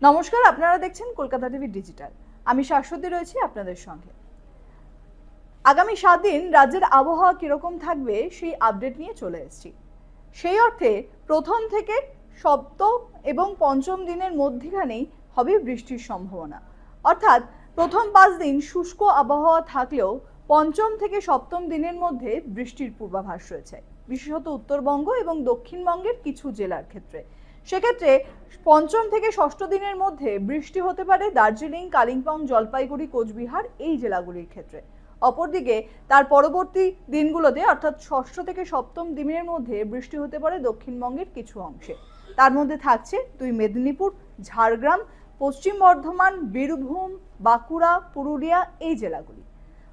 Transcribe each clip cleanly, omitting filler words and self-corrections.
নমস্কার, আপনারা দেখছেন কলকাতা টিভি ডিজিটাল। আমি শাশ্বতী রয়েছি আপনাদের সঙ্গে। আগামী 7 দিন রাজ্যের আবহাওয়া কিরকম থাকবে সেই আপডেট নিয়ে চলে এসেছি। সেই অর্থে প্রথম থেকে সপ্তম এবং পঞ্চম দিনের মধ্যখানেই হবে বৃষ্টির সম্ভাবনা। অর্থাৎ প্রথম 5 দিন শুষ্ক আবহাওয়া থাকলেও পঞ্চম থেকে সপ্তম দিনের মধ্যে বৃষ্টির পূর্বাভাস রয়েছে, বিশেষত উত্তরবঙ্গ এবং দক্ষিণবঙ্গের কিছু জেলার ক্ষেত্রে। সেক্ষেত্রে পঞ্চম থেকে ষষ্ঠ দিনের মধ্যে বৃষ্টি হতে পারে দার্জিলিং, কালিম্পং, জলপাইগুড়ি, কোচবিহার এই জেলাগুলির ক্ষেত্রে। অপরদিকে তার পরবর্তী দিনগুলোতে অর্থাৎ ষষ্ঠ থেকে সপ্তম দিনের মধ্যে বৃষ্টি হতে পারে দক্ষিণবঙ্গের কিছু অংশে। তার মধ্যে থাকছে 2 মেদিনীপুর, ঝাড়গ্রাম, পশ্চিম বর্ধমান, বীরভূম, বাঁকুড়া, পুরুলিয়া এই জেলাগুলি।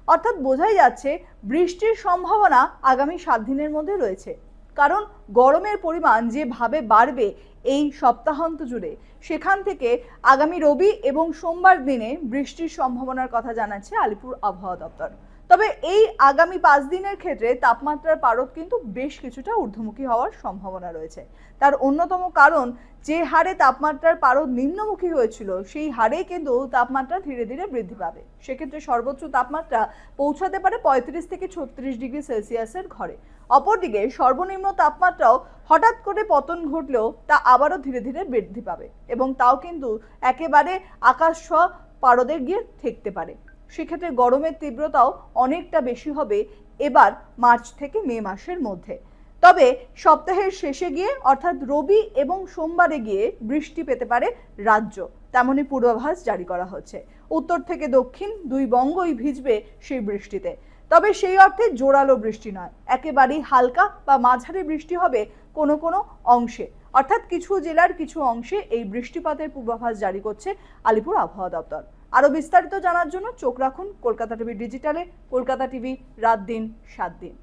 অর্থাৎ বোঝাই যাচ্ছে বৃষ্টির সম্ভাবনা আগামী 7 দিনের মধ্যে রয়েছে। কারণ গরমের পরিমাণ যেভাবে বাড়বে এই সপ্তাহান্ত জুড়ে, সেখান থেকে আগামী রবি এবং সোমবার দিনে বৃষ্টির সম্ভাবনার কথা জানাচ্ছে আলিপুর আবহাওয়া দপ্তর। তবে এই আগামী 5 দিনের ক্ষেত্রে তাপমাত্রার পারদ কিন্তু বেশ কিছুটা ঊর্ধ্বমুখী হওয়ার সম্ভাবনা রয়েছে। তার অন্যতম কারণ, যে হারে তাপমাত্রার পারদ নিম্নমুখী হয়েছিল সেই হারে কিন্তু তাপমাত্রা ধীরে ধীরে বৃদ্ধি পাবে। সেক্ষেত্রে সর্বোচ্চ তাপমাত্রা পৌঁছাতে পারে 35 থেকে 36 ডিগ্রি সেলসিয়াসের ঘরে। অপরদিকে সর্বনিম্ন তাপমাত্রাও হঠাৎ করে পতন ঘটলেও তা আবারও ধীরে ধীরে বৃদ্ধি পাবে এবং তাও কিন্তু একেবারে আকাশ ছোঁয়া পারদে গিয়ে ঠেকতে পারে। সেক্ষেত্রে গরমের তীব্রতাও অনেকটা বেশি হবে এবার মার্চ থেকে মে মাসের মধ্যে। তবে সপ্তাহের শেষে গিয়ে অর্থাৎ রবি এবং সোমবারে গিয়ে বৃষ্টি পেতে পারে রাজ্য, তেমনই পূর্বাভাস জারি করা হচ্ছে। উত্তর থেকে দক্ষিণ 2 বঙ্গই ভিজবে সেই বৃষ্টিতে। তবে সেই অর্থে জোরালো বৃষ্টি নয়, একেবারেই হালকা বা মাঝারি বৃষ্টি হবে কোনো কোনো অংশে। অর্থাৎ কিছু জেলার কিছু অংশে এই বৃষ্টিপাতের পূর্বাভাস জারি করছে আলিপুর আবহাওয়া দপ্তর। আরো বিস্তারিত জানার জন্য চোখ রাখুন কলকাতা টিভি ডিজিটালে। কলকাতা টিভি, রাত দিন 7 দিন।